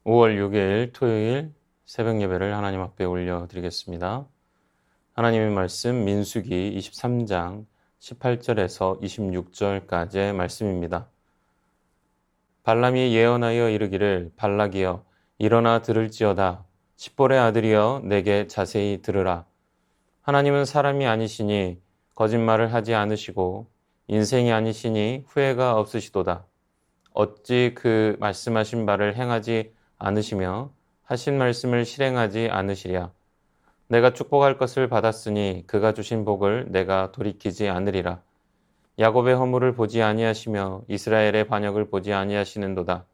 5월 6일 토요일 새벽 예배를 하나님 앞에 올려드리겠습니다. 하나님의 말씀 민수기 23장 18절에서 26절까지의 말씀입니다. 발람이 예언하여 이르기를 발락이여 일어나 들을지어다. 십볼의 아들이여 내게 자세히 들으라. 하나님은 사람이 아니시니 거짓말을 하지 않으시고 인생이 아니시니 후회가 없으시도다. 어찌 그 말씀하신 바를 행하지 않으시며 하신 말씀을 실행하지 않으시랴. 내가 축복할 것을 받았으니 그가 주신 복을 내가 돌이키지 않으리라. 야곱의 허물을 보지 아니하시며 이스라엘의 반역을 보지 아니하시는도다.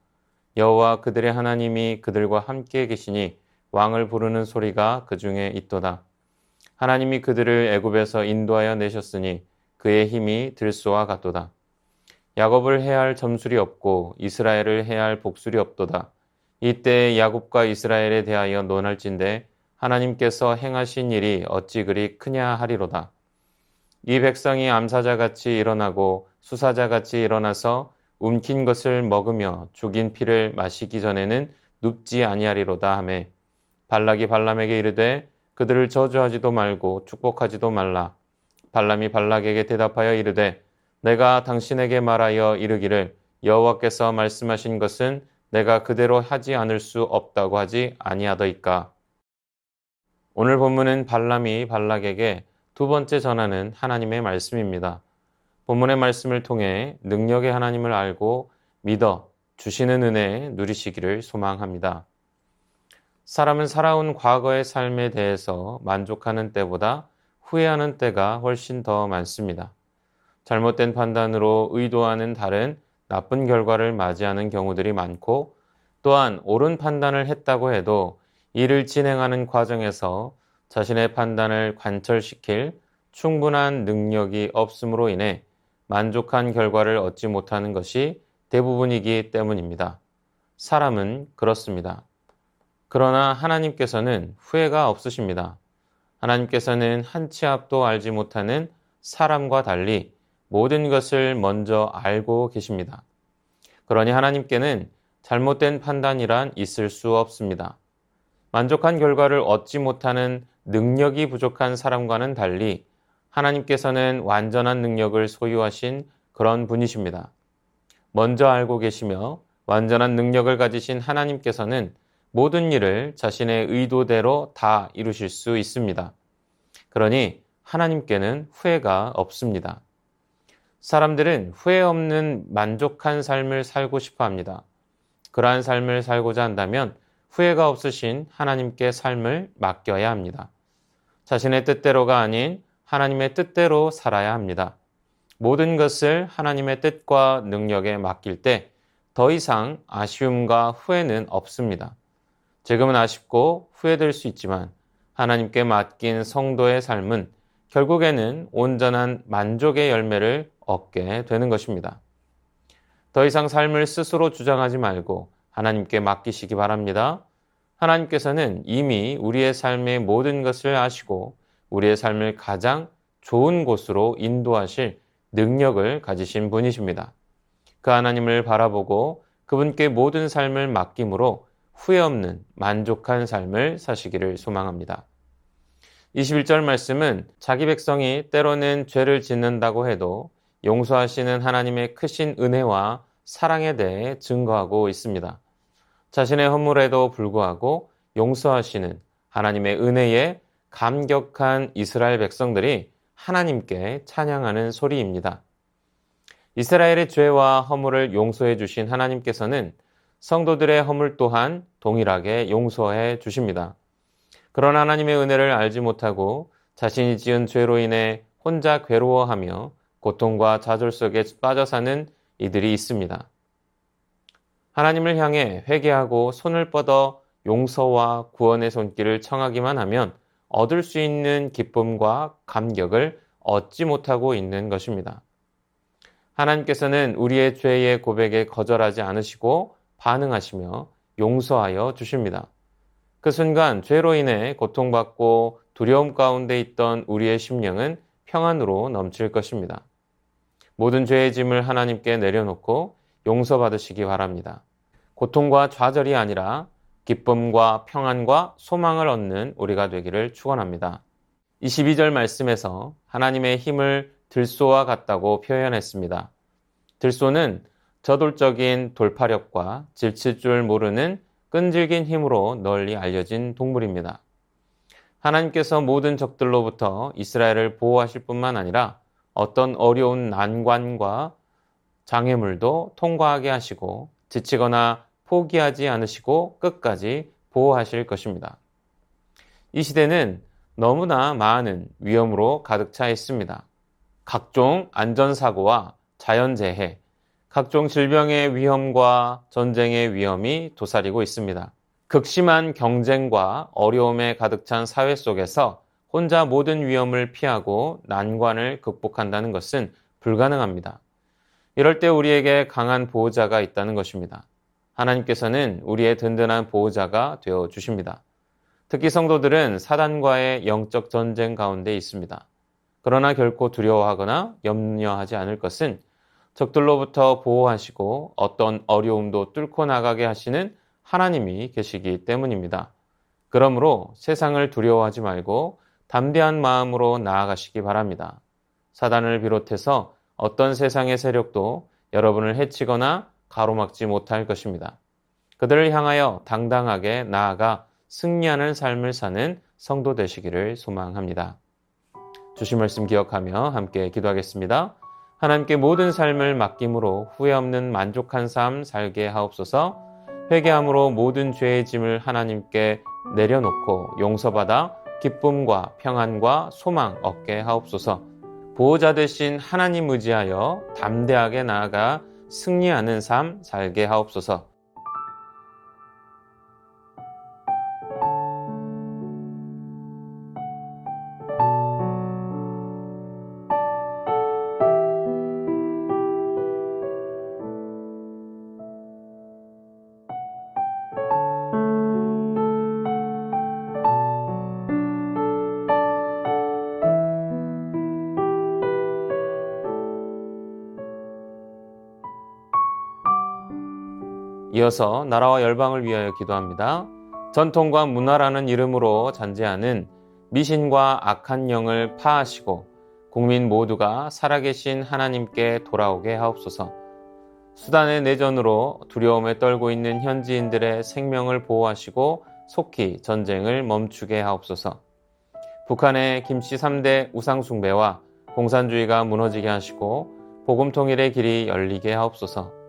여호와 그들의 하나님이 그들과 함께 계시니 왕을 부르는 소리가 그 중에 있도다. 하나님이 그들을 애굽에서 인도하여 내셨으니 그의 힘이 들소와 같도다. 야곱을 해할 점술이 없고 이스라엘을 해할 복술이 없도다. 이때 야곱과 이스라엘에 대하여 논할진대 하나님께서 행하신 일이 어찌 그리 크냐 하리로다. 이 백성이 암사자같이 일어나고 수사자같이 일어나서 움킨 것을 먹으며 죽인 피를 마시기 전에는 눕지 아니하리로다 하매 발락이 발람에게 이르되 그들을 저주하지도 말고 축복하지도 말라. 발람이 발락에게 대답하여 이르되 내가 당신에게 말하여 이르기를 여호와께서 말씀하신 것은 내가 그대로 하지 않을 수 없다고 하지 아니하더이까. 오늘 본문은 발람이 발락에게 두 번째 전하는 하나님의 말씀입니다. 본문의 말씀을 통해 능력의 하나님을 알고 믿어 주시는 은혜 누리시기를 소망합니다. 사람은 살아온 과거의 삶에 대해서 만족하는 때보다 후회하는 때가 훨씬 더 많습니다. 잘못된 판단으로 의도하는 다른 나쁜 결과를 맞이하는 경우들이 많고 또한 옳은 판단을 했다고 해도 이를 진행하는 과정에서 자신의 판단을 관철시킬 충분한 능력이 없음으로 인해 만족한 결과를 얻지 못하는 것이 대부분이기 때문입니다. 사람은 그렇습니다. 그러나 하나님께서는 후회가 없으십니다. 하나님께서는 한 치 앞도 알지 못하는 사람과 달리 모든 것을 먼저 알고 계십니다. 그러니 하나님께는 잘못된 판단이란 있을 수 없습니다. 만족한 결과를 얻지 못하는 능력이 부족한 사람과는 달리 하나님께서는 완전한 능력을 소유하신 그런 분이십니다. 먼저 알고 계시며 완전한 능력을 가지신 하나님께서는 모든 일을 자신의 의도대로 다 이루실 수 있습니다. 그러니 하나님께는 후회가 없습니다. 사람들은 후회 없는 만족한 삶을 살고 싶어 합니다. 그러한 삶을 살고자 한다면 후회가 없으신 하나님께 삶을 맡겨야 합니다. 자신의 뜻대로가 아닌 하나님의 뜻대로 살아야 합니다. 모든 것을 하나님의 뜻과 능력에 맡길 때 더 이상 아쉬움과 후회는 없습니다. 지금은 아쉽고 후회될 수 있지만 하나님께 맡긴 성도의 삶은 결국에는 온전한 만족의 열매를 얻게 되는 것입니다. 더 이상 삶을 스스로 주장하지 말고 하나님께 맡기시기 바랍니다. 하나님께서는 이미 우리의 삶의 모든 것을 아시고 우리의 삶을 가장 좋은 곳으로 인도하실 능력을 가지신 분이십니다. 그 하나님을 바라보고 그분께 모든 삶을 맡김으로 후회 없는 만족한 삶을 사시기를 소망합니다. 21절 말씀은 자기 백성이 때로는 죄를 짓는다고 해도 용서하시는 하나님의 크신 은혜와 사랑에 대해 증거하고 있습니다. 자신의 허물에도 불구하고 용서하시는 하나님의 은혜에 감격한 이스라엘 백성들이 하나님께 찬양하는 소리입니다. 이스라엘의 죄와 허물을 용서해 주신 하나님께서는 성도들의 허물 또한 동일하게 용서해 주십니다. 그런 하나님의 은혜를 알지 못하고 자신이 지은 죄로 인해 혼자 괴로워하며 고통과 좌절 속에 빠져 사는 이들이 있습니다. 하나님을 향해 회개하고 손을 뻗어 용서와 구원의 손길을 청하기만 하면 얻을 수 있는 기쁨과 감격을 얻지 못하고 있는 것입니다. 하나님께서는 우리의 죄의 고백에 거절하지 않으시고 반응하시며 용서하여 주십니다. 그 순간 죄로 인해 고통받고 두려움 가운데 있던 우리의 심령은 평안으로 넘칠 것입니다. 모든 죄의 짐을 하나님께 내려놓고 용서받으시기 바랍니다. 고통과 좌절이 아니라 기쁨과 평안과 소망을 얻는 우리가 되기를 축원합니다. 22절 말씀에서 하나님의 힘을 들소와 같다고 표현했습니다. 들소는 저돌적인 돌파력과 질칠 줄 모르는 끈질긴 힘으로 널리 알려진 동물입니다. 하나님께서 모든 적들로부터 이스라엘을 보호하실 뿐만 아니라 어떤 어려운 난관과 장애물도 통과하게 하시고 지치거나 포기하지 않으시고 끝까지 보호하실 것입니다. 이 시대는 너무나 많은 위험으로 가득 차 있습니다. 각종 안전사고와 자연재해, 각종 질병의 위험과 전쟁의 위험이 도사리고 있습니다. 극심한 경쟁과 어려움에 가득 찬 사회 속에서 혼자 모든 위험을 피하고 난관을 극복한다는 것은 불가능합니다. 이럴 때 우리에게 강한 보호자가 있다는 것입니다. 하나님께서는 우리의 든든한 보호자가 되어 주십니다. 특히 성도들은 사단과의 영적 전쟁 가운데 있습니다. 그러나 결코 두려워하거나 염려하지 않을 것은 적들로부터 보호하시고 어떤 어려움도 뚫고 나가게 하시는 하나님이 계시기 때문입니다. 그러므로 세상을 두려워하지 말고 담대한 마음으로 나아가시기 바랍니다. 사단을 비롯해서 어떤 세상의 세력도 여러분을 해치거나 가로막지 못할 것입니다. 그들을 향하여 당당하게 나아가 승리하는 삶을 사는 성도 되시기를 소망합니다. 주신 말씀 기억하며 함께 기도하겠습니다. 하나님께 모든 삶을 맡김으로 후회 없는 만족한 삶 살게 하옵소서. 회개함으로 모든 죄의 짐을 하나님께 내려놓고 용서받아 기쁨과 평안과 소망 얻게 하옵소서. 보호자 되신 하나님 의지하여 담대하게 나아가 승리하는 삶 살게 하옵소서. 이어서 나라와 열방을 위하여 기도합니다. 전통과 문화라는 이름으로 잔재하는 미신과 악한 영을 파하시고 국민 모두가 살아계신 하나님께 돌아오게 하옵소서. 수단의 내전으로 두려움에 떨고 있는 현지인들의 생명을 보호하시고 속히 전쟁을 멈추게 하옵소서. 북한의 김씨 3대 우상숭배와 공산주의가 무너지게 하시고 복음 통일의 길이 열리게 하옵소서.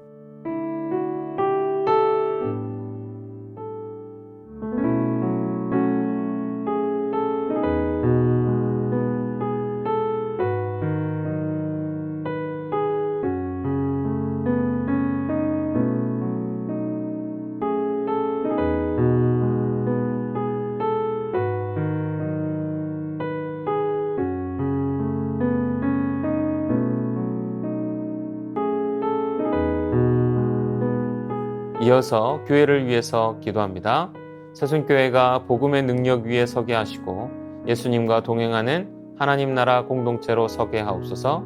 이어서 교회를 위해서 기도합니다. 새순교회가 복음의 능력 위에 서게 하시고 예수님과 동행하는 하나님 나라 공동체로 서게 하옵소서.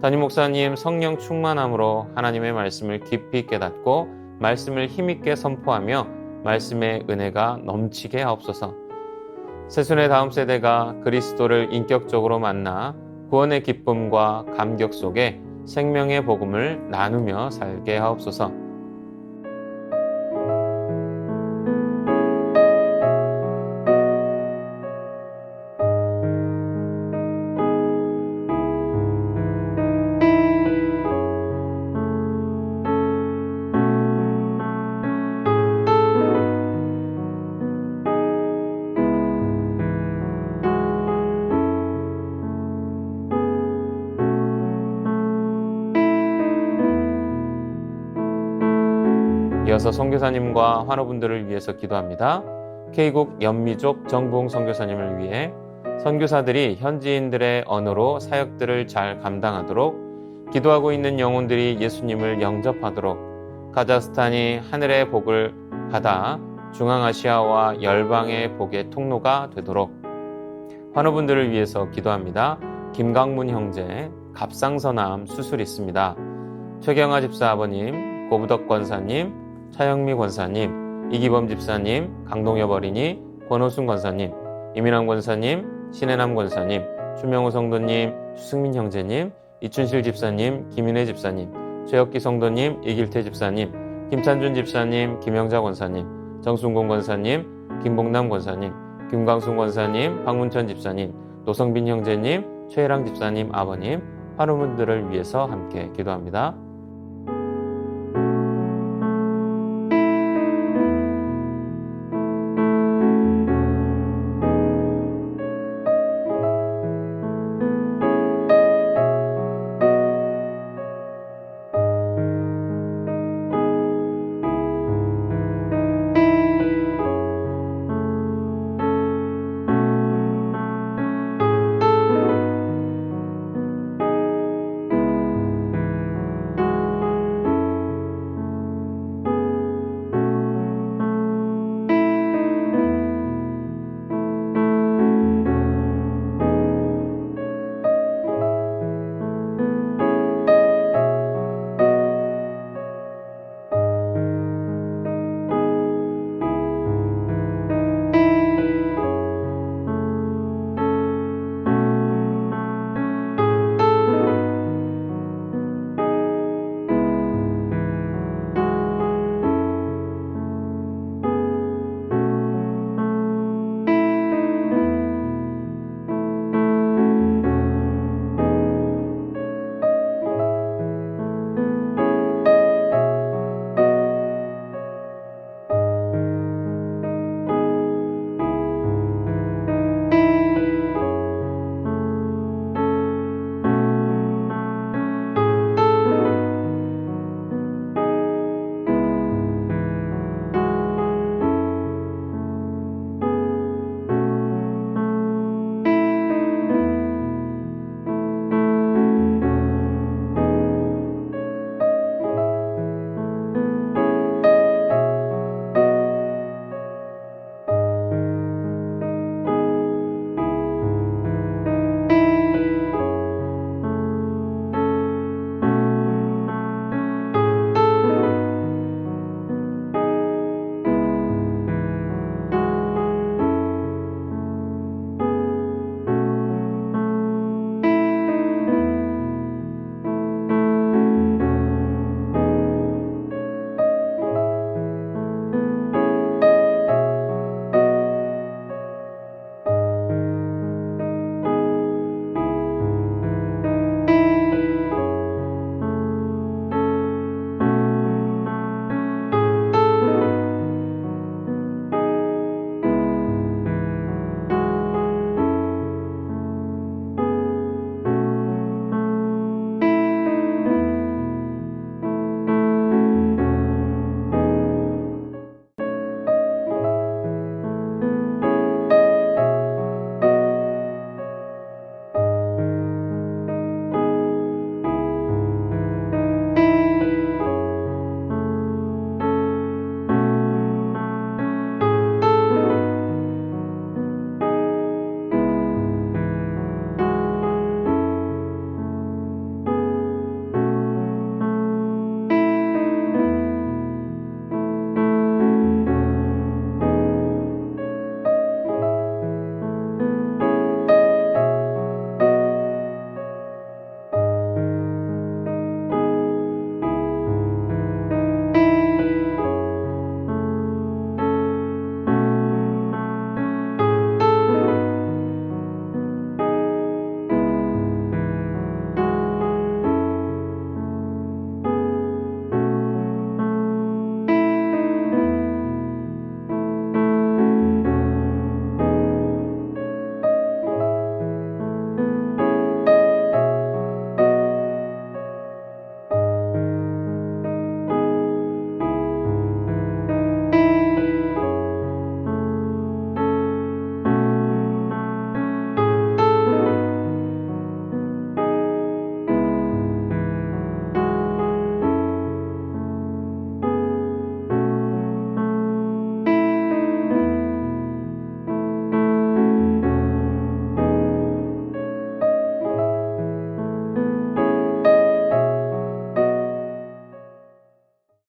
담임 목사님 성령 충만함으로 하나님의 말씀을 깊이 깨닫고 말씀을 힘있게 선포하며 말씀의 은혜가 넘치게 하옵소서. 새순의 다음 세대가 그리스도를 인격적으로 만나 구원의 기쁨과 감격 속에 생명의 복음을 나누며 살게 하옵소서. 이어서 선교사님과 환우분들을 위해서 기도합니다. K국 연미족 정부홍 선교사님을 위해 선교사들이 현지인들의 언어로 사역들을 잘 감당하도록, 기도하고 있는 영혼들이 예수님을 영접하도록, 카자흐스탄이 하늘의 복을 받아 중앙아시아와 열방의 복의 통로가 되도록, 환우분들을 위해서 기도합니다. 김강문 형제 갑상선암 수술 있습니다. 최경아 집사 아버님, 고부덕 권사님, 차영미 권사님, 이기범 집사님, 강동엽 어린이, 권호순 권사님, 이민환 권사님, 신혜남 권사님, 추명호 성도님, 추승민 형제님, 이춘실 집사님, 김인혜 집사님, 최혁기 성도님, 이길태 집사님, 김찬준 집사님, 김영자 권사님, 정순공 권사님, 김봉남 권사님, 김광순 권사님, 박문천 집사님, 노성빈 형제님, 최혜랑 집사님 아버님, 환우분들을 위해서 함께 기도합니다.